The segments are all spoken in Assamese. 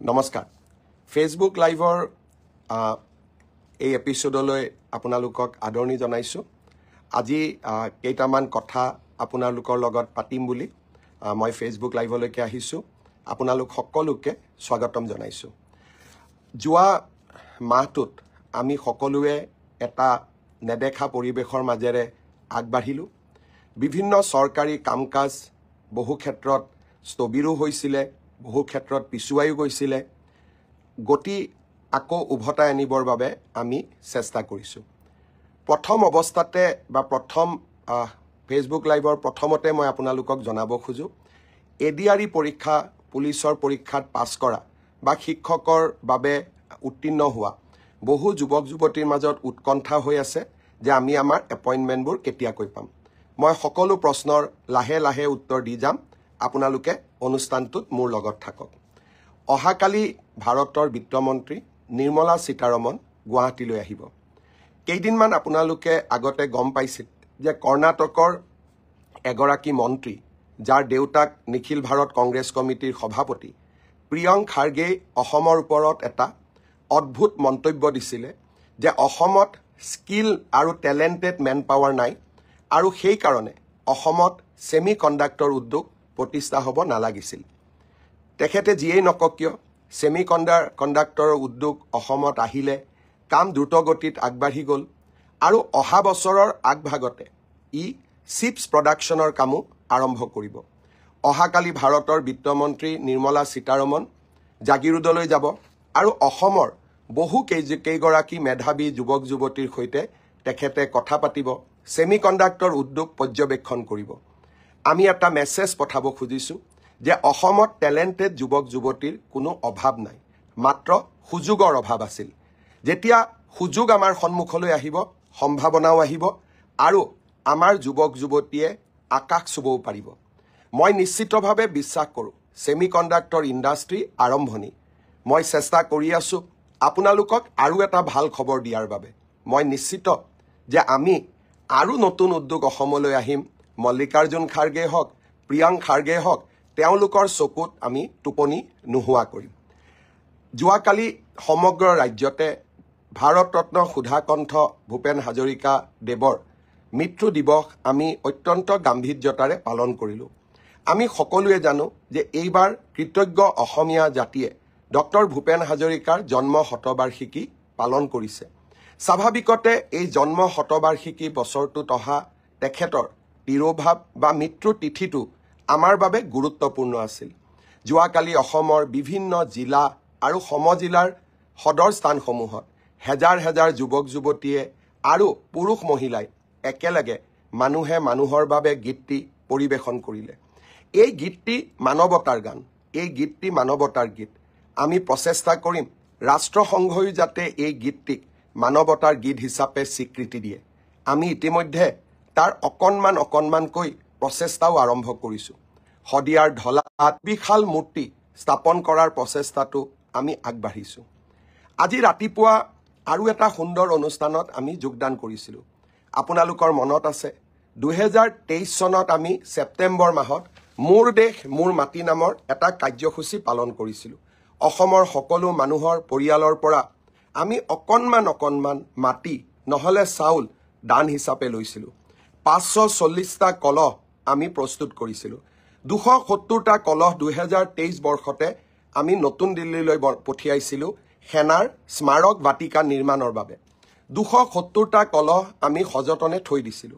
নমস্কাৰ ফেচবুক লাইভৰ এই এপিসোডলৈ আপোনালোকক আদৰণি জনাইছো আজি কেইটামান কথা আপোনালোকৰ লগত পাতিম বুলি মই ফেচবুক লাইভলৈকে আহিছো আপোনালোক সকলোকে স্বাগতম জনাইছো যোৱা মাহটোত আমি সকলোৱে এটা নেদেখা পৰিবেশৰ মাজেৰে আগবাঢ়িলো বিভিন্ন চৰকাৰী কামকাজ বহু ক্ষেত্ৰত স্থবিৰো হৈছিলে বহু ক্ষেত্ৰত পিছুৱাই গৈছিলে গতি আকৌ উভতাই আনিবৰ বাবে আমি চেষ্টা কৰিছো প্ৰথম অৱস্থাতে বা প্ৰথম ফেচবুক লাইভৰ প্ৰথমতে মই আপোনালোকক জনাব খুজো এডিআৰই পৰীক্ষা পুলিচৰ পৰীক্ষাত পাছ কৰা বা শিক্ষকৰ বাবে উত্তীৰ্ণ হোৱা বহু যুৱক যুৱতীৰ মাজত উৎকণ্ঠা হৈ আছে যে আমি আমাৰ এপইন্টমেন্টবোৰ কেতিয়াকৈ পাম মই সকলো প্ৰশ্নৰ লাহে লাহে উত্তৰ দি যাম আপোনালোকে অনুষ্ঠানটোত মোৰ লগত থাকক অহাকালি ভাৰতৰ বিত্তমন্ত্ৰী নিৰ্মলা সীতাৰমণ গুৱাহাটীলৈ আহিব কেইদিনমান আপোনালোকে আগতে গম পাইছিল যে কৰ্ণাটকৰ এগৰাকী মন্ত্ৰী যাৰ দেউতাক নিখিল ভাৰত কংগ্ৰেছ কমিটিৰ সভাপতি প্ৰিয়ংক খাৰ্গে অসমৰ ওপৰত এটা অদ্ভুত মন্তব্য দিছিলে যে অসমত স্কিল আৰু টেলেন্টেড মেন পাৱাৰ নাই আৰু সেই কাৰণে অসমত সেমি কণ্ডাক্টৰ উদ্যোগ প্ৰতিষ্ঠা হ'ব নালাগিছিল তেখেতে যিয়েই নকক কিয় সেমি কণ্ডাক্টৰ উদ্যোগ অসমত আহিলে কাম দ্ৰুতগতিত আগবাঢ়ি গ'ল আৰু অহা বছৰৰ আগভাগতে ই চিপছ প্ৰডাকশ্যনৰ কামো আৰম্ভ কৰিব অহাকালি ভাৰতৰ বিত্তমন্ত্ৰী নিৰ্মলা সীতাৰমণ জাগিৰোডলৈ যাব আৰু অসমৰ বহু কেইগৰাকী মেধাৱী যুৱক যুৱতীৰ সৈতে তেখেতে কথা পাতিব সেমি কণ্ডাক্টৰ উদ্যোগ পৰ্যবেক্ষণ কৰিব আমি এটা মেছেজ পঠাব খুজিছো যে অসমত টেলেন্টেড যুৱক যুৱতীৰ কোনো অভাৱ নাই মাত্ৰ সুযোগৰ অভাৱ আছিল যেতিয়া সুযোগ আমাৰ সন্মুখলৈ আহিব সম্ভাৱনাও আহিব আৰু আমাৰ যুৱক যুৱতীয়ে আকাশ চুবও পাৰিব মই নিশ্চিতভাৱে বিশ্বাস কৰোঁ সেমি কণ্ডাক্টৰ ইণ্ডাষ্ট্ৰী আৰম্ভণি মই চেষ্টা কৰি আছো আপোনালোকক আৰু এটা ভাল খবৰ দিয়াৰ বাবে মই নিশ্চিত যে আমি আৰু নতুন উদ্যোগ অসমলৈ আহিম মল্লিকাৰ্জুন খাৰ্গে হওক প্ৰিয়ংক খাৰ্গে হওক তেওঁলোকৰ চকুত আমি টোপনি নোহোৱা কৰিম যোৱাকালি সমগ্ৰ ৰাজ্যতে ভাৰতৰত্ন সুধাকণ্ঠ ভূপেন হাজৰিকা দেৱৰ মৃত্যু দিৱস আমি অত্যন্ত গাম্ভীৰ্যতাৰে পালন কৰিলোঁ আমি সকলোৱে জানো যে এইবাৰ কৃতজ্ঞ অসমীয়া জাতিয়ে ডক্টৰ ভূপেন হাজৰিকাৰ জন্ম শতবাৰ্ষিকী পালন কৰিছে স্বাভাৱিকতে এই জন্ম শতবাৰ্ষিকী বছৰটোত অহা তেখেতৰ তিৰোভাৱ বা মৃত্যু তিথিটো আমাৰ বাবে গুৰুত্বপূৰ্ণ আছিল যোৱাকালি অসমৰ বিভিন্ন জিলা আৰু সমজিলাৰ সদৰ স্থানসমূহত হেজাৰ হেজাৰ যুৱক যুৱতীয়ে আৰু পুৰুষ মহিলাই একেলগে মানুহে মানুহৰ বাবে গীতটি পৰিৱেশন কৰিলে এই গীতটি মানৱতাৰ গান এই গীতটি মানৱতাৰ গীত আমি প্ৰচেষ্টা কৰিম ৰাষ্ট্ৰসংঘই যাতে এই গীতটিক মানৱতাৰ গীত হিচাপে স্বীকৃতি দিয়ে আমি ইতিমধ্যে তাৰ অকণমানকৈ প্ৰচেষ্টাও আৰম্ভ কৰিছো হদিয়াৰ ঢলাত বিশাল মূৰ্তি স্থাপন কৰাৰ প্ৰচেষ্টাটো আমি আগবাঢ়িছো আজি ৰাতিপুৱা আৰু এটা সুন্দৰ অনুষ্ঠানত আমি যোগদান কৰিছিলো আপোনালোকৰ মনত আছে 2023 চনত আমি ছেপ্টেম্বৰ মাহত মোৰ দেশ মোৰ মাটি নামৰ এটা কাৰ্যসূচী পালন কৰিছিলো অসমৰ সকলো মানুহৰ পৰিয়ালৰ পৰা আমি অকণমান মাটি নহলে চাউল দান হিচাপে লৈছিলো 540টা কলহ আমি প্ৰস্তুত কৰিছিলো 270টা কলহ 2023 বৰ্ষতে আমি নতুন দিল্লীলৈ পঠিয়াইছিলো সেনাৰ স্মাৰক বাটিকা নিৰ্মাণৰ বাবে 270টা কলহ আমি সযতনে থৈ দিছিলো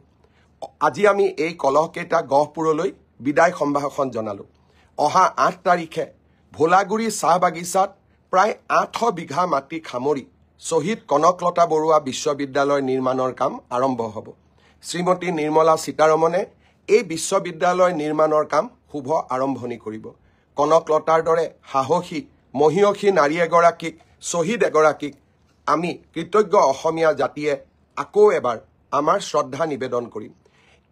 আজি আমি এই কলহকেইটা গহপুৰলৈ বিদায় সম্ভাষণ জনালো অহা 8 তাৰিখে ভোলাগুৰি চাহ বাগিচাত প্ৰায় 800 বিঘা মাটি খামৰি শহীদ কনকলতা বৰুৱা বিশ্ববিদ্যালয় নিৰ্মাণৰ কাম আৰম্ভ হ'ব শ্ৰীমতী নিৰ্মলা সীতাৰমণে এই বিশ্ববিদ্যালয় নিৰ্মাণৰ কাম শুভ আৰম্ভণি কৰিব কনকলতাৰ দৰে সাহসী মহিয়সী নাৰী এগৰাকীক শহীদ এগৰাকীক আমি কৃতজ্ঞ অসমীয়া জাতিয়ে আকৌ এবাৰ আমাৰ শ্ৰদ্ধা নিবেদন কৰিম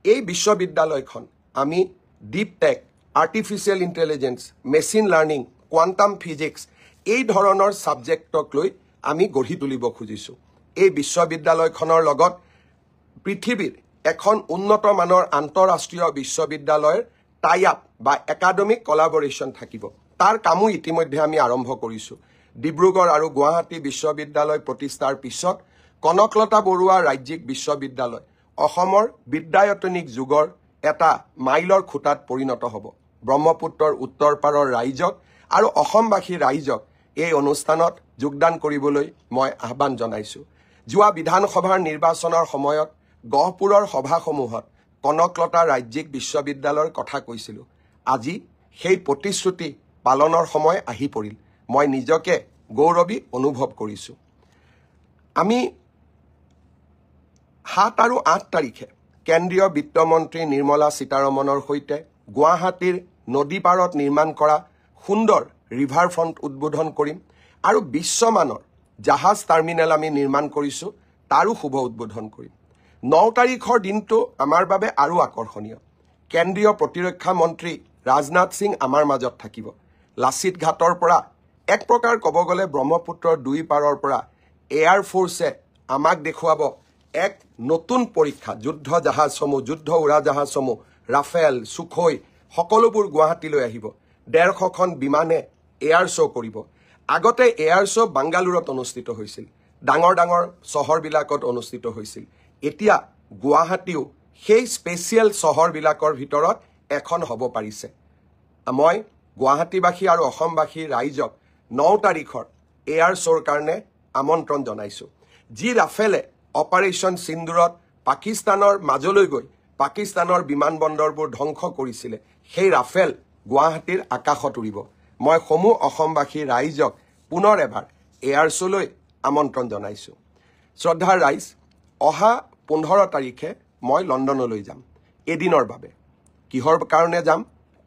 এই বিশ্ববিদ্যালয়খন আমি deep tech artificial intelligence machine learning quantum physics এই ধৰণৰ সাবজেক্টক লৈ আমি গঢ়ি তুলিব খুজিছো এই বিশ্ববিদ্যালয়খনৰ লগত পৃথিৱীৰ এখন উন্নত মানৰ আন্তঃৰাষ্ট্ৰীয় বিশ্ববিদ্যালয়ৰ টাই আপ বা একাডেমিক কোলাবৰেচন থাকিব তাৰ কামো ইতিমধ্যে আমি আৰম্ভ কৰিছোঁ। ডিব্ৰুগড় আৰু গুৱাহাটী বিশ্ববিদ্যালয় প্ৰতিষ্ঠাৰ পিছত কনকলতা বৰুৱা ৰাজ্যিক বিশ্ববিদ্যালয় অসমৰ বিদ্যায়তনিক যুগৰ এটা মাইলৰ খুঁটাত পৰিণত হ'ব। ব্ৰহ্মপুত্ৰৰ উত্তৰ পাৰৰ ৰাইজক আৰু অসমবাসী ৰাইজক এই অনুষ্ঠানত যোগদান কৰিবলৈ মই আহ্বান জনাইছোঁ। যোৱা বিধানসভাৰ নিৰ্বাচনৰ সময়ত গহপুৰৰ সভাসমূহত কনকলতা ৰাজ্যিক বিশ্ববিদ্যালয়ৰ কথা কৈছিলোঁ। আজি সেই প্ৰতিশ্ৰুতি পালনৰ সময় আহি পৰিল। মই নিজকে গৌৰৱী অনুভৱ কৰিছোঁ। আমি 7 আৰু 8 তাৰিখে কেন্দ্ৰীয় বিত্তমন্ত্ৰী নিৰ্মলা সীতাৰমণৰ সৈতে গুৱাহাটীৰ নদী পাৰত নিৰ্মাণ কৰা সুন্দৰ ৰিভাৰ ফ্ৰণ্ট উদ্বোধন কৰিম আৰু বিশ্বমানৰ জাহাজ টাৰ্মিনেল আমি নিৰ্মাণ কৰিছোঁ, তাৰো শুভ উদ্বোধন কৰিম। 9 তাৰিখৰ দিনটো আমাৰ বাবে আৰু আকৰ্ষণীয়। কেন্দ্ৰীয় প্ৰতিৰক্ষা মন্ত্ৰী ৰাজনাথ সিং আমাৰ মাজত থাকিব। লাচিত ঘাটৰ পৰা এক প্ৰকাৰ ক'ব গ'লে ব্ৰহ্মপুত্ৰৰ দুই পাৰৰ পৰা এয়াৰ ফ'ৰ্চে আমাক দেখুৱাব এক নতুন পৰীক্ষা। যুদ্ধ জাহাজসমূহ, যুদ্ধ উৰাজাহাজসমূহ, ৰাফেল, সুখৈ সকলোবোৰ গুৱাহাটীলৈ আহিব। 150খন বিমানে এয়াৰ শ্ব' কৰিব। আগতে এয়াৰ শ্ব' বাংগালুৰত অনুষ্ঠিত হৈছিল, ডাঙৰ ডাঙৰ চহৰবিলাকত অনুষ্ঠিত হৈছিল। এতিয়া গুৱাহাটীও সেই স্পেচিয়েল চহৰবিলাকৰ ভিতৰত এখন হ'ব পাৰিছে। মই গুৱাহাটীবাসী আৰু অসমবাসী ৰাইজক 9 তাৰিখৰ এয়াৰ শ্ব'ৰ কাৰণে আমন্ত্ৰণ জনাইছোঁ। যি ৰাফেলে অপাৰেশ্যন সিন্দুৰত পাকিস্তানৰ মাজলৈ গৈ পাকিস্তানৰ বিমানবন্দৰবোৰ ধ্বংস কৰিছিলে, সেই ৰাফেল গুৱাহাটীৰ আকাশত উৰিব। মই সমূহ অসমবাসী ৰাইজক পুনৰ এবাৰ এয়াৰ শ্ব'লৈ আমন্ত্ৰণ জনাইছোঁ। শ্ৰদ্ধাৰ ৰাইজ, অহা 15 তাৰিখে মই লণ্ডনলৈ যাম এদিনৰ বাবে। কিহৰ কাৰণে যাম?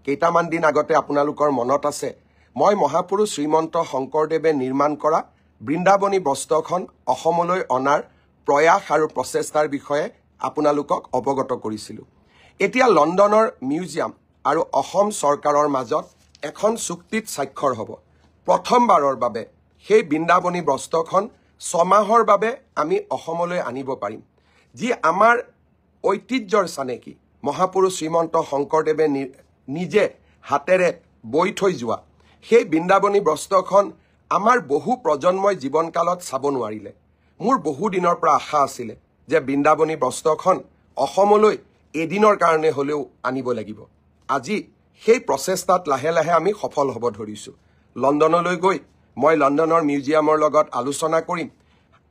কেইটামান দিন আগতে আপোনালোকৰ মনত আছে, মই মহাপুৰুষ শ্ৰীমন্ত শংকৰদেৱে নিৰ্মাণ কৰা বৃন্দাবনী বস্ত্ৰখন অসমলৈ অনাৰ প্ৰয়াস আৰু প্ৰচেষ্টাৰ বিষয়ে আপোনালোকক অৱগত কৰিছিলোঁ। এতিয়া লণ্ডনৰ মিউজিয়াম আৰু অসম চৰকাৰৰ মাজত এখন চুক্তিত স্বাক্ষৰ হ'ব। প্ৰথমবাৰৰ বাবে সেই বৃন্দাবনী বস্ত্ৰখন 6 মাহৰ বাবে আমি অসমলৈ আনিব পাৰিম। যি আমাৰ ঐতিহ্যৰ চানেকি মহাপুৰুষ শ্ৰীমন্ত শংকৰদেৱে নিজে হাতেৰে বৈ থৈ যোৱা সেই বৃন্দাবনী বস্ত্ৰখন আমাৰ বহু প্ৰজন্মই জীৱনকালত চাব নোৱাৰিলে। মোৰ বহু দিনৰ পৰা আশা আছিলে যে বৃন্দাবনী বস্ত্ৰখন অসমলৈ এদিনৰ কাৰণে হ'লেও আনিব লাগিব। আজি সেই প্ৰচেষ্টাত লাহে লাহে আমি সফল হ'ব ধৰিছোঁ। লণ্ডনলৈ গৈ মই লণ্ডনৰ মিউজিয়ামৰ লগত আলোচনা কৰিম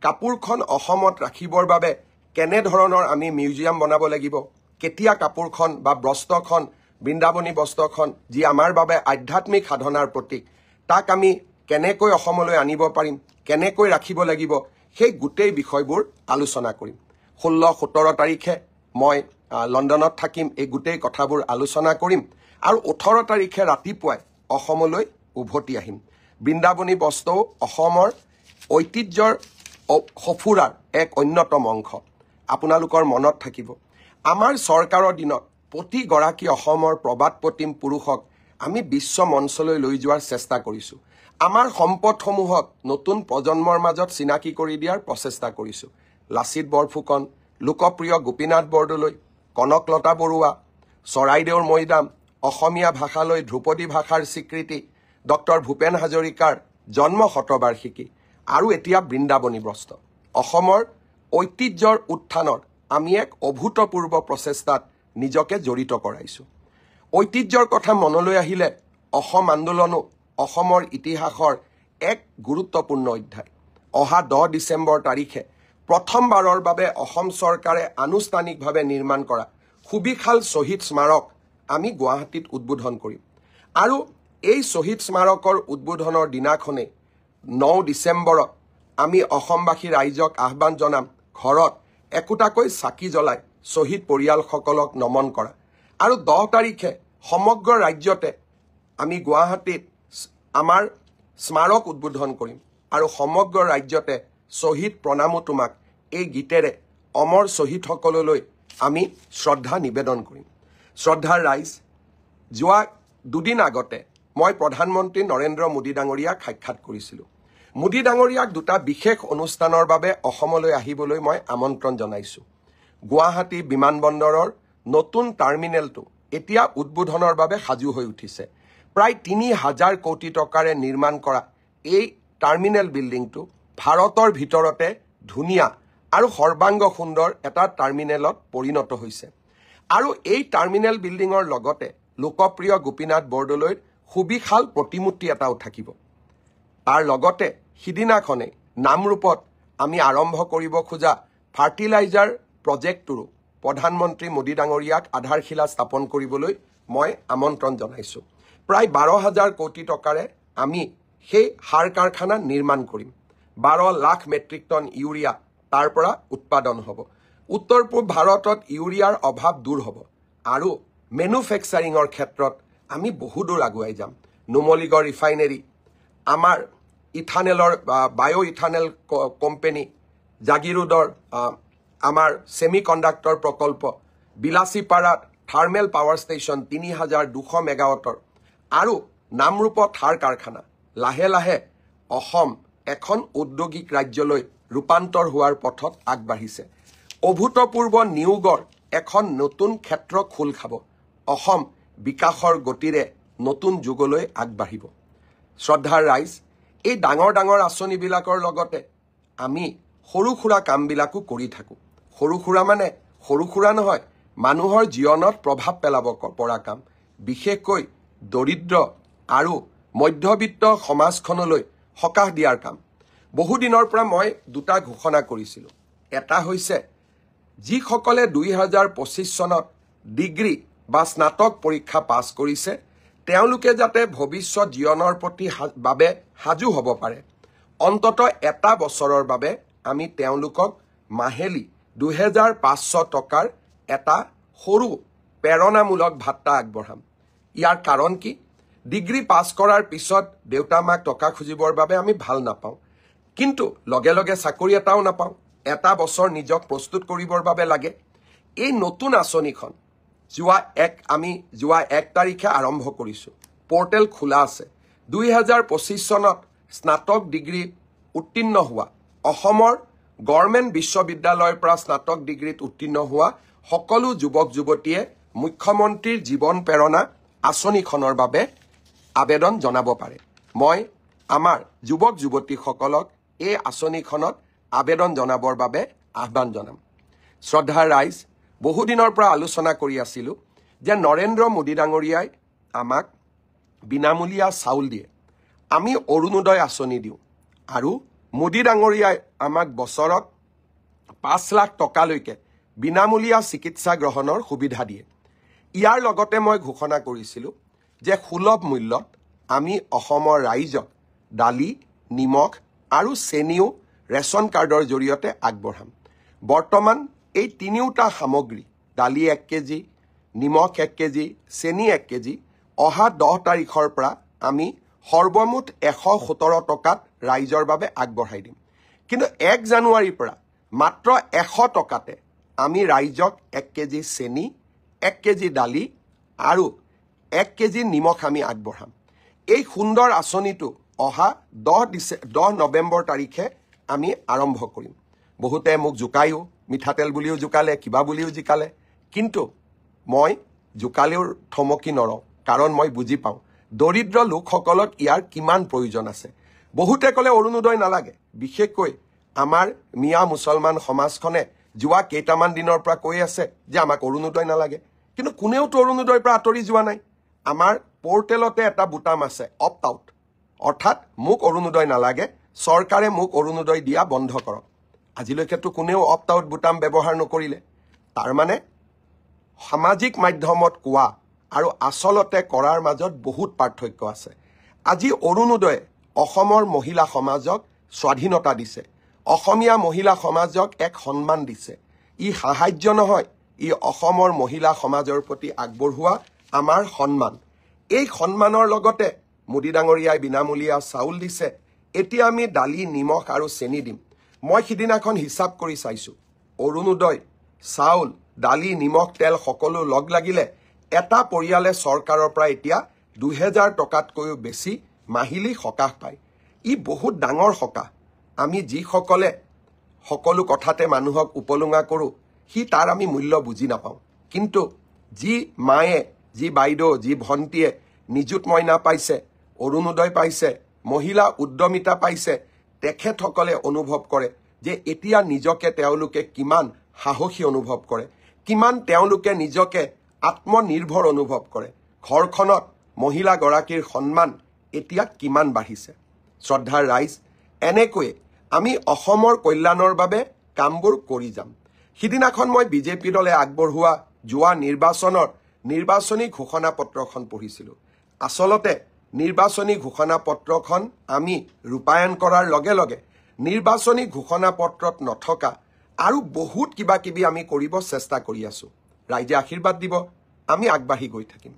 কাপোৰখন অসমত ৰাখিবৰ বাবে কেনেধৰণৰ আমি মিউজিয়াম বনাব লাগিব, কেতিয়া কাপোৰখন বা বস্ত্ৰখন, বৃন্দাবনী বস্ত্ৰখন যি আমাৰ বাবে আধ্যাত্মিক সাধনাৰ প্ৰতীক, তাক আমি কেনেকৈ অসমলৈ আনিব পাৰিম, কেনেকৈ ৰাখিব লাগিব, সেই গোটেই বিষয়বোৰ আলোচনা কৰিম। 16-17 তাৰিখে মই লণ্ডনত থাকিম, এই গোটেই কথাবোৰ আলোচনা কৰিম আৰু 18 তাৰিখে ৰাতিপুৱাই অসমলৈ উভতি আহিম। বৃন্দাবনী বস্ত্ৰও অসমৰ ঐতিহ্যৰ সফুৰাৰ এক অন্যতম অংশ। আপোনালোকৰ মনত থাকিব, আমাৰ চৰকাৰৰ দিনত প্ৰতিগৰাকী অসমৰ প্ৰবাদ প্ৰতিম পুৰুষক আমি বিশ্ব মঞ্চলৈ লৈ যোৱাৰ চেষ্টা কৰিছোঁ। আমাৰ সম্পদসমূহক নতুন প্ৰজন্মৰ মাজত চিনাকি কৰি দিয়াৰ প্ৰচেষ্টা কৰিছোঁ। লাচিত বৰফুকন, লোকপ্ৰিয় গোপীনাথ বৰদলৈ, কনকলতা বৰুৱা, চৰাইদেউৰ মৈদাম, অসমীয়া ভাষালৈ ধ্ৰুপদী ভাষাৰ স্বীকৃতি, ডক্টৰ ভূপেন হাজৰিকাৰ জন্ম শতবাৰ্ষিকী আৰু এতিয়া বৃন্দাবনী বস্ত্ৰ। অসমৰ ঐতিহ্যৰ উত্থানৰ আমি এক অভূতপূৰ্ব প্ৰচেষ্টাত নিজকে জড়িত কৰাইছোঁ। ঐতিহ্যৰ কথা মনলৈ আহিলে অসম আন্দোলনো অসমৰ ইতিহাসৰ এক গুৰুত্বপূৰ্ণ অধ্যায়। অহা 10 ডিচেম্বৰ তাৰিখে প্ৰথমবাৰৰ বাবে অসম চৰকাৰে আনুষ্ঠানিকভাৱে নিৰ্মাণ কৰা সুবিশাল শ্বহীদ স্মাৰক আমি গুৱাহাটীত উদ্বোধন কৰিম আৰু এই শ্বহীদ স্মাৰকৰ উদ্বোধনৰ দিনাখনেই 9 ডিচেম্বৰত আমি অসমবাসী ৰাইজক আহ্বান জনাম ঘৰত একোটাকৈ চাকি জ্বলাই শ্বহীদ পৰিয়ালসকলক নমন কৰা আৰু 10 তাৰিখে সমগ্ৰ ৰাজ্যতে আমি গুৱাহাটীত আমাৰ স্মাৰক উদ্বোধন কৰিম আৰু সমগ্ৰ ৰাজ্যতে শ্বহীদ প্ৰণামো তোমাক এই গীতেৰে অমৰ শ্বহীদসকললৈ আমি শ্ৰদ্ধা নিবেদন কৰিম। শ্ৰদ্ধাৰ ৰাইজ, যোৱা 2 দিন আগতে মই প্ৰধানমন্ত্ৰী নৰেন্দ্ৰ মোদী ডাঙৰীয়াক সাক্ষাৎ কৰিছিলোঁ। মোদী ডাঙৰীয়াক 2টা বিশেষ অনুষ্ঠানৰ বাবে অসমলৈ আহিবলৈ মই আমন্ত্ৰণ জনাইছোঁ। গুৱাহাটী বিমানবন্দৰৰ নতুন টাৰ্মিনেলটো এতিয়া উদ্বোধনৰ বাবে সাজু হৈ উঠিছে। প্ৰায় ৩,০০০ কোটি টকাৰে নিৰ্মাণ কৰা এই টাৰ্মিনেল বিল্ডিংটো ভাৰতৰ ভিতৰতে ধুনীয়া আৰু সৰ্বাংগ সুন্দৰ এটা টাৰ্মিনেলত পৰিণত হৈছে। আৰু এই টাৰ্মিনেল বিল্ডিঙৰ লগতে লোকপ্ৰিয় গোপীনাথ বৰদলৈৰ সুবিশাল প্ৰতিমূৰ্তি এটাও থাকিব। তাৰ লগতে সিদিনাখনে নামৰূপত আমি আৰম্ভ কৰিব খোজা ফাৰ্টিলাইজাৰ প্ৰজেক্টটোৰো প্ৰধানমন্ত্ৰী মোদী ডাঙৰীয়াক আধাৰশিলা স্থাপন কৰিবলৈ মই আমন্ত্ৰণ জনাইছোঁ। প্ৰায় ১২,০০০ কোটি টকাৰে আমি সেই সাৰ কাৰখানা নিৰ্মাণ কৰিম। ১২ লাখ মেট্ৰিক টন ইউৰিয়া তাৰ পৰা উৎপাদন হ'ব। উত্তৰ পূব ভাৰতত ইউৰিয়াৰ অভাৱ দূৰ হ'ব আৰু মেনুফেকচাৰিঙৰ ক্ষেত্ৰত আমি বহু দূৰ আগুৱাই যাম। নুমলীগড় ৰিফাইনেৰী, আমাৰ ইথানেলৰ বায়' ইথানেল কোম্পানী, জাগিৰোডৰ আমাৰ ছেমি কণ্ডাক্টৰ প্ৰকল্প, বিলাচীপাৰাত থাৰ্মেল পাৱাৰ ষ্টেচন ৩,২০০ মেগাৱাটৰ আৰু নামৰূপত সাৰ কাৰখানা। লাহে লাহে অসম এখন ঔদ্যোগিক ৰাজ্যলৈ ৰূপান্তৰ হোৱাৰ পথত আগবাঢ়িছে। অভূতপূৰ্ব নিয়োগৰ এখন নতুন ক্ষেত্ৰ খোল খাব। অসম বিকাশৰ গতিৰে নতুন যুগলৈ আগবাঢ়িব। শ্ৰদ্ধাৰ ৰাইজ, এই ডাঙৰ ডাঙৰ আঁচনিবিলাকৰ লগতে আমি সৰু সুৰা কামবিলাকো কৰি থাকোঁ। সৰু সুৰা মানে সৰু সুৰা নহয়, মানুহৰ জীৱনত প্ৰভাৱ পেলাব পৰা কাম, বিশেষকৈ দৰিদ্ৰ আৰু মধ্যবিত্ত সমাজখনলৈ সকাহ দিয়াৰ কাম। বহুদিনৰ পৰা মই দুটা ঘোষণা কৰিছিলোঁ। এটা হৈছে যিসকলে ২০২৫ চনত ডিগ্ৰী বা স্নাতক পৰীক্ষা পাছ কৰিছে তেওঁলোকে যাতে ভৱিষ্যত জীৱনৰ প্ৰতি বাবে সাজু হ'ব পাৰে, অন্ততঃ এটা বছৰৰ বাবে আমি তেওঁলোকক মাহেলী ২৫০০ টকাৰ এটা সৰু প্ৰেৰণামূলক ভাত্তা আগবঢ়াম। ইয়াৰ কাৰণ কি? ডিগ্ৰী পাছ কৰাৰ পিছত দেউতা মাক টকা খুজিবৰ বাবে আমি ভাল নাপাওঁ, কিন্তু লগে লগে চাকৰি এটাও নাপাওঁ। এটা বছৰ নিজক প্ৰস্তুত কৰিবৰ বাবে লাগে। এই নতুন আঁচনিখন আমি যোৱা ১ তাৰিখে আৰম্ভ কৰিছোঁ। পৰ্টেল খোলা আছে। ২০২৫ চনত স্নাতক ডিগ্ৰী উত্তীৰ্ণ হোৱা, অসমৰ গভৰ্ণমেণ্ট বিশ্ববিদ্যালয়ৰ পৰা স্নাতক ডিগ্ৰীত উত্তীৰ্ণ হোৱা সকলো যুৱক যুৱতীয়ে মুখ্যমন্ত্ৰীৰ জীৱন প্ৰেৰণা আঁচনিখনৰ বাবে আবেদন জনাব পাৰে। মই আমাৰ যুৱক যুৱতীসকলক এই আঁচনিখনত আবেদন জনাবৰ বাবে আহ্বান জনাম। শ্ৰদ্ধাৰ ৰাইজ, বহুদিনৰ পৰা আলোচনা কৰি আছিলোঁ যে নৰেন্দ্ৰ মোদী ডাঙৰীয়াই আমাক বিনামূলীয়া চাউল দিয়ে, আমি অৰুণোদয় আঁচনি দিওঁ আৰু মোদী ডাঙৰীয়াই আমাক বছৰত ৫ লাখ টকালৈকে বিনামূলীয়া চিকিৎসা গ্ৰহণৰ সুবিধা দিয়ে। ইয়াৰ লগতে মই ঘোষণা কৰিছিলোঁ যে সুলভ মূল্যত আমি অসমৰ ৰাইজক দালি, নিমখ আৰু চেনিও ৰেচন কাৰ্ডৰ জৰিয়তে আগবঢ়াম। বৰ্তমান এই তিনিওটা সামগ্ৰী, দালি ১ কেজি, নিমখ ১ কেজি, চেনি ১ কেজি, অহা ১০ তাৰিখৰ পৰা আমি সৰ্বমুঠ ১১৭ টকাত ৰাইজৰ বাবে আগবঢ়াই দিম। কিন্তু ১ জানুৱাৰীৰ পৰা মাত্ৰ ১০০ টকাতে আমি ৰাইজক ১ কেজি চেনি, ১ কেজি দালি আৰু ১ কেজি নিমখ আমি আগবঢ়াম। এই সুন্দৰ আঁচনিটো অহা ১০ নৱেম্বৰ তাৰিখে আমি আৰম্ভ কৰিম। বহুতে মোক জোকায়ো, মিঠাতেল বুলিও জোকালে, কিবা বুলিও জিকালে, কিন্তু মই জোকালেও থমকি নৰওঁ, কাৰণ মই বুজি পাওঁ দৰিদ্ৰ লোকসকলক ইয়াৰ কিমান প্ৰয়োজন আছে। বহুতে ক'লে অৰুণোদয় নালাগে, বিশেষকৈ আমাৰ মিয়া মুছলমান সমাজখনে যোৱা কেইটামান দিনৰ পৰা কৈ আছে যে আমাক অৰুণোদয় নালাগে, কিন্তু কোনেওতো অৰুণোদয়ৰ পৰা আঁতৰি যোৱা নাই। আমাৰ পৰ্টেলতে এটা বুটাম আছে, অপ্ট আউট, অৰ্থাৎ মোক অৰুণোদয় নালাগে, চৰকাৰে মোক অৰুণোদয় দিয়া বন্ধ কৰক। আজিলৈকেতো কোনেও অপ্ট আউট বুটাম ব্যৱহাৰ নকৰিলে। তাৰমানে সামাজিক মাধ্যমত কোৱা আৰু আচলতে কৰাৰ মাজত বহুত পাৰ্থক্য আছে। আজি অৰুণোদয়ে অসমৰ মহিলা সমাজক স্বাধীনতা দিছে, অসমীয়া মহিলা সমাজক এক সন্মান দিছে। ই সাহায্য নহয়, ই অসমৰ মহিলা সমাজৰ প্ৰতি আগবঢ়োৱা আমাৰ সন্মান। এই সন্মানৰ লগতে মোদী ডাঙৰীয়াই বিনামূলীয়া চাউল দিছে। এতিয়া আমি দালি, নিমখ আৰু চেনি দিম। মই সিদিনাখন হিচাপ কৰি চাইছোঁ, অৰুণোদয়, চাউল, দালি, নিমখ, তেল সকলো লগ লাগিলে এটা পৰিয়ালে চৰকাৰৰ পৰা এতিয়া ২০০০ টকাতকৈও বেছি মাহিলী সকাহ পায়। ই বহুত ডাঙৰ সকাহ। আমি যিসকলে সকলো কথাতে মানুহক উপলুঙা কৰোঁ, তাৰ আমি মূল্য বুজি নাপাওঁ। কিন্তু যি মায়ে, যি বাইদেউ, যি ভণ্টিয়ে নিযুত মইনা পাইছে, অৰুণোদয় পাইছে, মহিলা উদ্যমিতা পাইছে, তেখেতসকলে অনুভৱ কৰে যে এতিয়া নিজকে তেওঁলোকে কিমান সাহসী অনুভৱ কৰে, কিমান তেওঁলোকে নিজকে আত্মনিৰ্ভৰ অনুভৱ কৰে, ঘৰখনত মহিলাগৰাকীৰ সন্মান এতিয়া কিমান বাঢ়িছে। শ্ৰদ্ধাৰ ৰাইজ, এনেকৈয়ে আমি অসমৰ কল্যাণৰ বাবে কামবোৰ কৰি যাম। সিদিনাখন মই বিজেপি দলে আগবঢ়োৱা যোৱা নিৰ্বাচনৰ নিৰ্বাচনী ঘোষণাপত্ৰখন পঢ়িছিলোঁ। আচলতে নিৰ্বাচনী ঘোষণাপত্ৰখন আমি ৰূপায়ণ কৰাৰ লগে লগে নিৰ্বাচনী ঘোষণাপত্ৰত নথকা আৰু বহুত কিবা কিবি আমি কৰিব চেষ্টা কৰি আছোঁ। ৰাইজে আশীৰ্বাদ দিব, আমি আগবাঢ়ি গৈ থাকিম।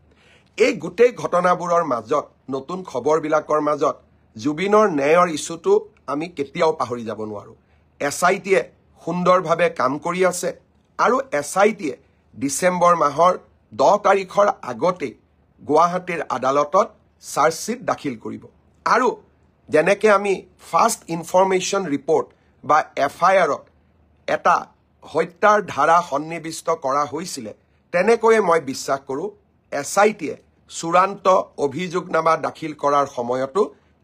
এই গোটেই ঘটনাবোৰৰ মাজত, নতুন খবৰবিলাকৰ মাজত জুবিনৰ ন্যায়ৰ ইছ্যুটো আমি কেতিয়াও পাহৰি যাব নোৱাৰোঁ। SITয়ে সুন্দৰভাৱে কাম কৰি আছে আৰু SITয়ে ডিচেম্বৰ মাহৰ 10 তাৰিখৰ আগতেই গুৱাহাটীৰ আদালতত চাৰ্জশ্বিট দাখিল কৰিব। আৰু যেনেকৈ আমি ফাৰ্ষ্ট ইনফৰমেশ্যন ৰিপৰ্ট বা FIRত এটা হত্যাৰ ধাৰা সন্নিৱিষ্ট কৰা হৈছিলে, তেনেকৈয়ে মই বিশ্বাস কৰোঁ SITয়ে চূড়ান্ত অভিযোগনামা দাখিল কৰাৰ সময়তো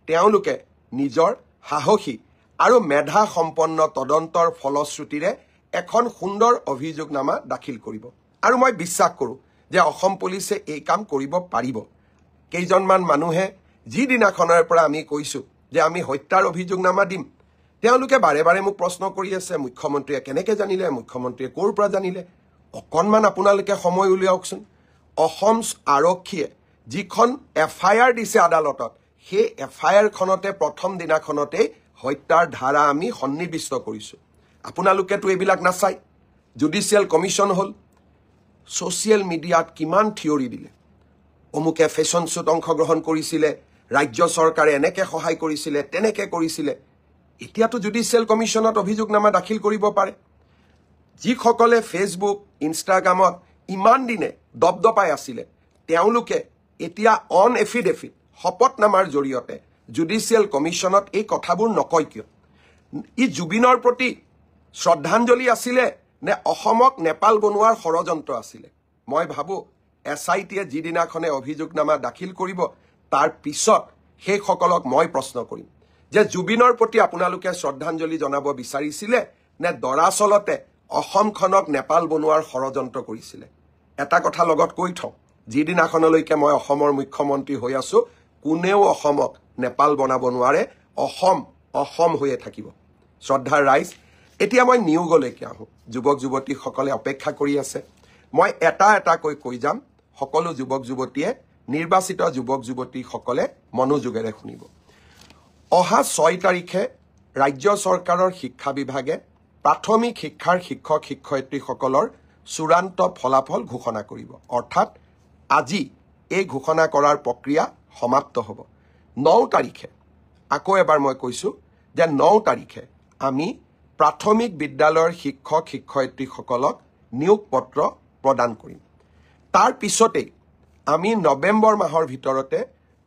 তেওঁলোকে নিজৰ সাহসী আৰু মেধা সম্পন্ন তদন্তৰ ফলশ্ৰুতিৰে এখন সুন্দৰ অভিযোগনামা দাখিল কৰিব। আৰু মই বিশ্বাস কৰোঁ যে অসম পুলিচে এই কাম কৰিব পাৰিব। কেইজনমান মানুহে যিদিনাখনৰ পৰা আমি কৈছোঁ যে আমি হত্যাৰ অভিযোগনামা দিম, তেওঁলোকে বাৰে বাৰে মোক প্ৰশ্ন কৰি আছে, মুখ্যমন্ত্ৰীয়ে কেনেকৈ জানিলে, মুখ্যমন্ত্ৰীয়ে ক'ৰ পৰা জানিলে। অকণমান আপোনালোকে সময় উলিয়াওকচোন। অসম আৰক্ষীয়ে যিখন FIR দিছে আদালতত, সেই FIRখনতে প্ৰথম দিনাখনতেই হত্যাৰ ধাৰা আমি সন্নিৱিষ্ট কৰিছোঁ। আপোনালোকেতো এইবিলাক নাচায়। জুডিচিয়েল কমিশ্যন হ'ল, ছ'চিয়েল মিডিয়াত কিমান থিয়ৰী দিলে, অমুকে ফেশ্বন শ্বুত অংশগ্ৰহণ কৰিছিলে, ৰাজ্য চৰকাৰে এনেকৈ সহায় কৰিছিলে, তেনেকৈ কৰিছিলে। এতিয়াতো জুডিচিয়েল কমিশ্যনত অভিযোগনামা দাখিল কৰিব পাৰে। যিসকলে ফেচবুক, ইনষ্টাগ্ৰামত ইমান দিনে দপদপাই আছিলে, তেওঁলোকে এতিয়া অন এফিডেভিট শপতনামাৰ জৰিয়তে জুডিচিয়েল কমিশ্যনত এই কথাবোৰ নকয় কিয়? ই জুবিনৰ প্ৰতি শ্ৰদ্ধাঞ্জলি আছিলে নে অসমক নেপাল বনোৱাৰ ষড়যন্ত্ৰ আছিলে? মই ভাবোঁ SITয়ে যিদিনাখনে অভিযোগনামা দাখিল কৰিব, তাৰ পিছত সেইসকলক মই প্ৰশ্ন কৰিম যে জুবিনৰ প্ৰতি আপোনালোকে শ্ৰদ্ধাঞ্জলি জনাব বিচাৰিছিলে নে দৰাচলতে অসমখনক নেপাল বনোৱাৰ ষড়যন্ত্ৰ কৰিছিলে? এটা কথা লগত কৈ থওঁ, যিদিনাখনলৈকে মই অসমৰ মুখ্যমন্ত্ৰী হৈ আছোঁ, কোনেও অসমক নেপাল বনাব নোৱাৰে। অসম অসম হৈয়ে থাকিব। শ্ৰদ্ধাৰ ৰাইজ, এতিয়া মই নিয়োগলৈকে আহোঁ। যুৱক যুৱতীসকলে অপেক্ষা কৰি আছে। মই এটা এটাকৈ কৈ যাম। সকলো যুৱক যুৱতীয়ে, নিৰ্বাচিত যুৱক যুৱতীসকলে মনোযোগেৰে শুনিব। অহা 6 তাৰিখে ৰাজ্য চৰকাৰৰ শিক্ষা বিভাগে প্ৰাথমিক শিক্ষাৰ শিক্ষক শিক্ষয়িত্ৰীসকলৰ চূড়ান্ত ফলাফল ঘোষণা কৰিব। অৰ্থাৎ আজি এই ঘোষণা কৰাৰ প্ৰক্ৰিয়া সমাপ্ত হ'ব। 9 তাৰিখে, আকৌ এবাৰ মই কৈছোঁ যে 9 তাৰিখে আমি প্ৰাথমিক বিদ্যালয়ৰ শিক্ষক শিক্ষয়িত্ৰীসকলক নিয়োগ পত্ৰ প্ৰদান কৰিম। তাৰ পিছতেই আমি নৱেম্বৰ মাহৰ ভিতৰতে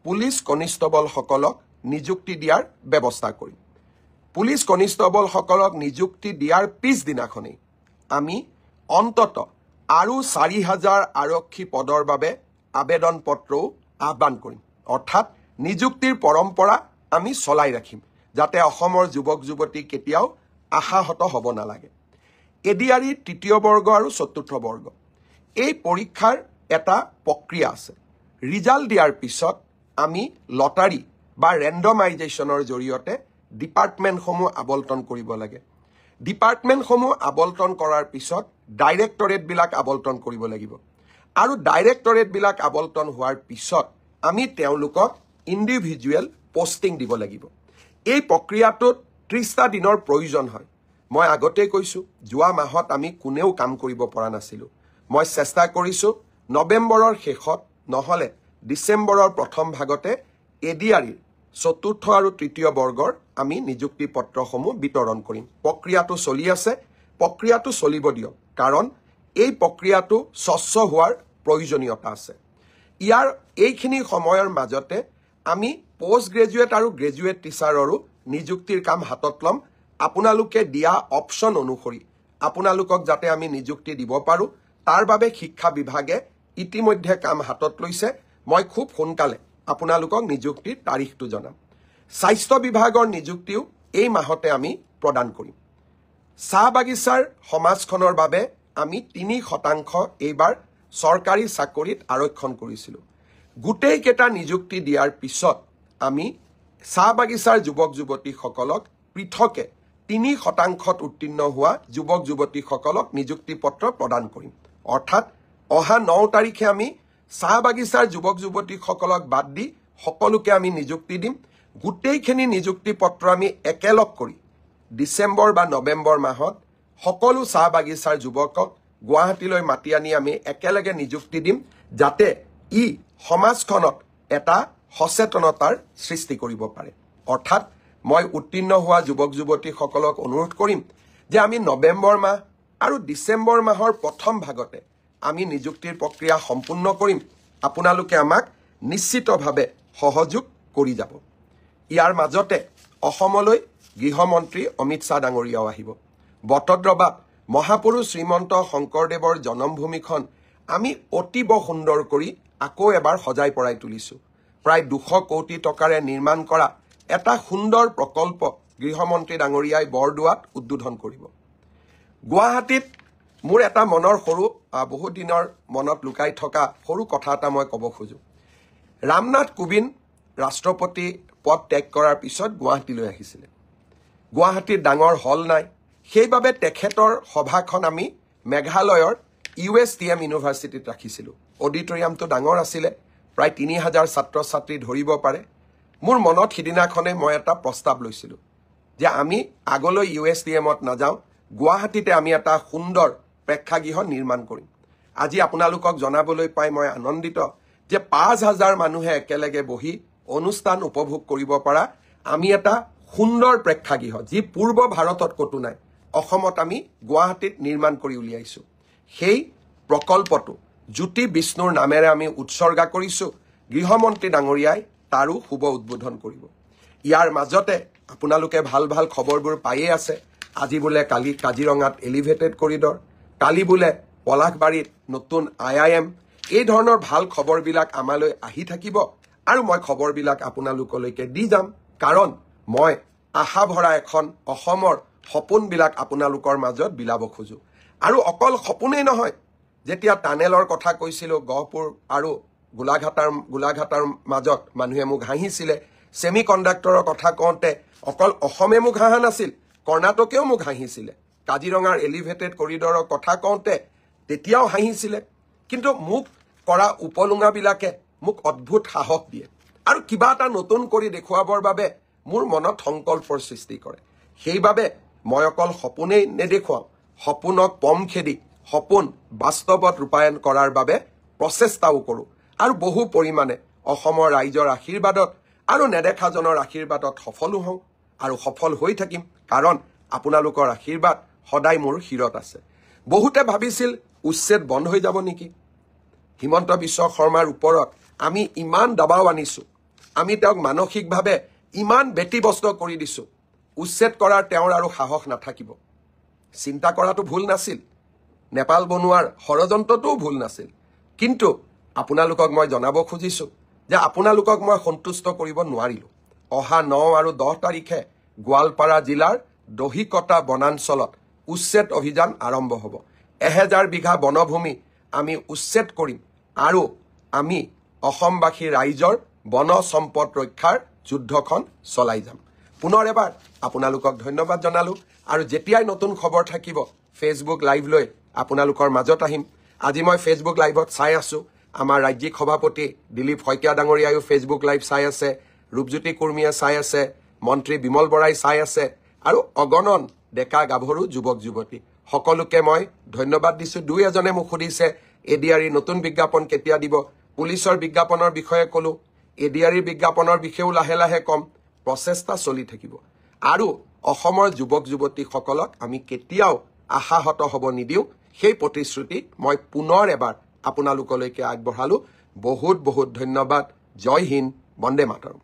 পুলিচ কনিষ্টবলসকলক নিযুক্তি দিয়াৰ ব্যৱস্থা কৰিম। পুলিচ কনিষ্টবলসকলক নিযুক্তি দিয়াৰ পিছদিনাখনেই আমি অন্তত আৰু 4,000 আৰক্ষী পদৰ বাবে আবেদন পত্ৰও আহ্বান কৰিম। অৰ্থাৎ নিযুক্তিৰ পৰম্পৰা আমি চলাই ৰাখিম, যাতে অসমৰ যুৱক যুৱতী কেতিয়াও আশাহত হ'ব নালাগে। ADRE তৃতীয় বৰ্গ আৰু চতুৰ্থ বৰ্গ, এই পৰীক্ষাৰ এটা প্ৰক্ৰিয়া আছে। ৰিজাল্ট দিয়াৰ পিছত আমি লটাৰী বা ৰেণ্ডমাইজেশ্যনৰ জৰিয়তে ডিপাৰ্টমেণ্টসমূহ আবণ্টন কৰিব লাগে। ডিপাৰ্টমেণ্টসমূহ আবণ্টন কৰাৰ পিছত ডাইৰেক্টৰেটবিলাক আবণ্টন কৰিব লাগিব। আৰু ডাইৰেক্টৰেটবিলাক আবণ্টন হোৱাৰ পিছত আমি তেওঁলোকক ইণ্ডিভিজুৱেল পষ্টিং দিব লাগিব। এই প্ৰক্ৰিয়াটোত 30টা দিনৰ প্ৰয়োজন হয়। মই আগতেই কৈছোঁ, যোৱা মাহত আমি কোনেও কাম কৰিব পৰা নাছিলোঁ। মই চেষ্টা কৰিছোঁ নৱেম্বৰৰ শেষত নহ'লে ডিচেম্বৰৰ প্ৰথম ভাগতে ADREৰ চতুৰ্থ আৰু তৃতীয় বৰ্গৰ আমি নিযুক্তি পত্ৰসমূহ বিতৰণ কৰিম। প্ৰক্ৰিয়াটো চলি আছে, প্ৰক্ৰিয়াটো চলিব দিয়ক, কাৰণ এই প্ৰক্ৰিয়াটো স্বচ্ছ হোৱাৰ প্ৰয়োজনীয়তা আছে। ইয়াৰ এইখিনি সময়ৰ মাজতে আমি পোষ্ট গ্ৰেজুৱেট আৰু গ্ৰেজুৱেট টিচাৰৰো নিযুক্তিৰ কাম হাতত ল'ম। আপোনালোকে দিয়া অপশ্যন অনুসৰি আপোনালোকক যাতে আমি নিযুক্তি দিব পাৰোঁ, তাৰ বাবে শিক্ষা বিভাগে ইতিমধ্যে কাম হাতত লৈছে। মই খুব সোনকালে আপোনালোকক নিযুক্তিৰ তাৰিখটো জনাম স্বাস্থ্য বিভাগৰ নিযুক্তিও এই মাহতে আমি প্ৰদান কৰিম চাহ বাগিচাৰ সমাজখনৰ বাবে আমি 3% এইবাৰ চৰকাৰী চাকৰিত আৰক্ষণ কৰিছিলো গোটেই কেটা নিযুক্তি দিয়াৰ পিছত আমি চাহ বাগিচাৰ যুৱক যুৱতীসকলক পৃথকে 3% উত্তীৰ্ণ হোৱা যুৱক যুৱতীসকলক নিযুক্তি পত্ৰ প্ৰদান কৰিম অৰ্থাৎ অহা 9 তাৰিখে আমি চাহ বাগিচাৰ যুৱক যুৱতীসকলক বাদ দি সকলোকে আমি নিযুক্তি দিম গোটেইখিনি নিযুক্তি পত্ৰ আমি একেলগ কৰি ডিসেম্বৰ বা নৱেম্বৰ মাহত সকলো চাহ বাগিচাৰ যুৱকক গুৱাহাটীলৈ মাতি আনি আমি একেলগে নিযুক্তি দিম যাতে ই সমাজখনত এটা সচেতনতাৰ সৃষ্টি কৰিব পাৰে অৰ্থাৎ মই উত্তীৰ্ণ হোৱা যুৱক যুৱতীসকলক অনুৰোধ কৰিম যে আমি নৱেম্বৰ মাহ আৰু ডিসেম্বৰ মাহৰ প্ৰথম ভাগতে আমি নিযুক্তিৰ প্ৰক্ৰিয়া সম্পূৰ্ণ কৰিম আপোনালোকে আমাক নিশ্চিতভাৱে সহযোগ কৰি যাব ইয়াৰ মাজতে অসমলৈ গৃহমন্ত্ৰী অমিত শাহ ডাঙৰীয়াও আহিব বটদ্ৰৱাত মহাপুৰুষ শ্ৰীমন্ত শংকৰদেৱৰ জন্মভূমিখন আমি অতিব সুন্দৰ কৰি আকৌ এবাৰ সজাই পৰাই তুলিছো প্ৰায় 200 কোটি টকাৰে নিৰ্মাণ কৰা এটা সুন্দৰ প্ৰকল্প গৃহমন্ত্ৰী ডাঙৰীয়াই বৰদোৱাত উদ্বোধন কৰিব গুৱাহাটীত মোৰ এটা মনৰ সৰু বহু দিনৰ মনত লুকাই থকা সৰু কথা এটা মই ক'ব খোজো ৰামনাথ কোবিন্দ ৰাষ্ট্ৰপতি পদ ত্যাগ কৰাৰ পিছত গুৱাহাটীলৈ আহিছিল গুৱাহাটীত ডাঙৰ হল নাই সেইবাবে তেখেতৰ সভাখন আমি মেঘালয়ৰ USTM ইউনিভাৰ্চিটিত ৰাখিছিল অডিটৰিয়ামটো ডাঙৰ আছিল প্ৰায় 3000 ছাত্ৰ ছাত্ৰী ধৰিব পাৰে মোৰ মনত হিদিনাখনে মই এটা প্ৰস্তাৱ লৈছিল যে আমি আগলৈ USTMত নাযাওঁ গুৱাহাটীতে আমি এটা সুন্দৰ প্ৰেক্ষাগৃহ নিৰ্মাণ কৰিম আজি আপোনালোকক জনাবলৈ পাই মই আনন্দিত যে 5000 মানুহে একেলগে বহি অনুষ্ঠান উপভোগ কৰিব পৰা আমি এটা সুন্দৰ প্ৰেক্ষাগৃহ যি পূৰ্ব ভাৰতত কতো নাই অসমত আমি গুৱাহাটীত নিৰ্মাণ কৰি উলিয়াইছো সেই প্ৰকল্পটো জ্যোতি বিষ্ণুৰ নামেৰে আমি উৎসৰ্গা কৰিছো গৃহমন্ত্ৰী ডাঙৰীয়াই তাৰো শুভ উদ্বোধন কৰিব ইয়াৰ মাজতে আপোনালোকে ভাল ভাল খবৰবোৰ পাইয়ে আছে আজি বোলে কালি কাজিৰঙাত এলিভেটেড কৰিডৰ কালি বোলে পলাশবাৰীত নতুন IIM এই ধৰণৰ ভাল খবৰবিলাক আমালৈ আহি থাকিব আৰু মই খবৰবিলাক আপোনালোকলৈকে দি যাম কাৰণ মই আশা ভৰা এখন অসমৰ সপোনবিলাক আপোনালোকৰ মাজত বিলাব খোজো আৰু অকল সপোনেই নহয় যেতিয়া টানেলৰ কথা কৈছিল গহপুৰ আৰু গোলাঘাটাৰ মাজত মানুহে মোক হাঁহিছিলে সেমিকণ্ডাক্টৰৰ কথা কওঁতে অকল অসমে মোক হাঁহা নাছিল কৰ্ণাটকেও মোক হাঁহিছিলে কাজিৰঙাৰ এলিভেটেড কৰিডৰৰ কথা কওঁতে তেতিয়াও হাঁহিছিলে কিন্তু মোক কৰা উপলুঙাবিলাকে মোক অদ্ভুত সাহস দিয়ে আৰু কিবা এটা নতুন কৰি দেখুৱাবৰ বাবে মোৰ মনত সংকল্পৰ সৃষ্টি কৰে সেইবাবে মই অকল সপোনেই নেদেখুৱাও সপোনক পম খেদি সপোন বাস্তৱত ৰূপায়ণ কৰাৰ বাবে প্ৰচেষ্টাও কৰোঁ আৰু বহু পৰিমাণে অসমৰ ৰাইজৰ আশীৰ্বাদত আৰু নেদেখাজনৰ আশীৰ্বাদত সফলো হওঁ আৰু সফল হৈ থাকিম কাৰণ আপোনালোকৰ আশীৰ্বাদ সদায় মোৰ শিৰত আছে বহুতে ভাবিছিল উচ্ছেদ বন্ধ হৈ যাব নেকি হিমন্ত বিশ্ব শৰ্মাৰ ওপৰত আমি ইমান দবাও আনিছো আমি তেওঁক মানসিকভাৱে ইমান ব্যতিব্যস্ত কৰি দিছো উচ্ছেদ কৰাৰ তেওঁৰ আৰু সাহস নাথাকিব চিন্তা কৰাটো ভুল নাছিল নেপাল বনোৱাৰ ষড়যন্ত্ৰটোও ভুল নাছিল কিন্তু আপোনালোকক মই জনাব খুজিছো যে আপোনালোকক মই সন্তুষ্ট কৰিব নোৱাৰিলো অহা 9 আৰু 10 তাৰিখে গোৱালপাৰা জিলাৰ দহিকটা বনাঞ্চলত উচ্ছেদ অভিযান আৰম্ভ হ'ব 1000 বিঘা বনভূমি আমি উচ্ছেদ কৰিম আৰু আমি অসমবাসী ৰাইজৰ বন সম্পদ ৰক্ষাৰ যুদ্ধখন চলাই যাম পুনৰ এবাৰ আপোনালোকক ধন্যবাদ জনালো আৰু যেতিয়াই নতুন খবৰ থাকিব ফেচবুক লাইভ লৈ আপোনালোকৰ মাজত আহিম আজি মই ফেচবুক লাইভত চাই আছো আমাৰ ৰাজ্যিক সভাপতি দিলীপ শইকীয়া ডাঙৰীয়ায়ো ফেচবুক লাইভ চাই আছে ৰূপজ্যোতি কুৰ্মীয়ে চাই আছে মন্ত্ৰী বিমল বৰাই চাই আছে আৰু অগণন ডেকা গাভৰু যুৱক যুৱতী সকলোকে মই ধন্যবাদ দিছো দুই এজনে মোক সুধিছে এডিআৰই নতুন বিজ্ঞাপন কেতিয়া দিব পুলিচৰ বিজ্ঞাপনৰ বিষয়ে কলো এডিআৰই বিজ্ঞাপনৰ বিষয়েও লাহে লাহে কম প্ৰচেষ্টা চলি থাকিব আৰু অসমৰ যুৱক যুৱতীসকলক আমি কেতিয়াও আশাহত হ'ব নিদিও সেই প্ৰতিশ্ৰুতি মই পুনৰ এবাৰ আপোনালোকলৈকে আগবঢ়ালো বহুত বহুত ধন্যবাদ জয় হিন্দ বন্দে মাতৰম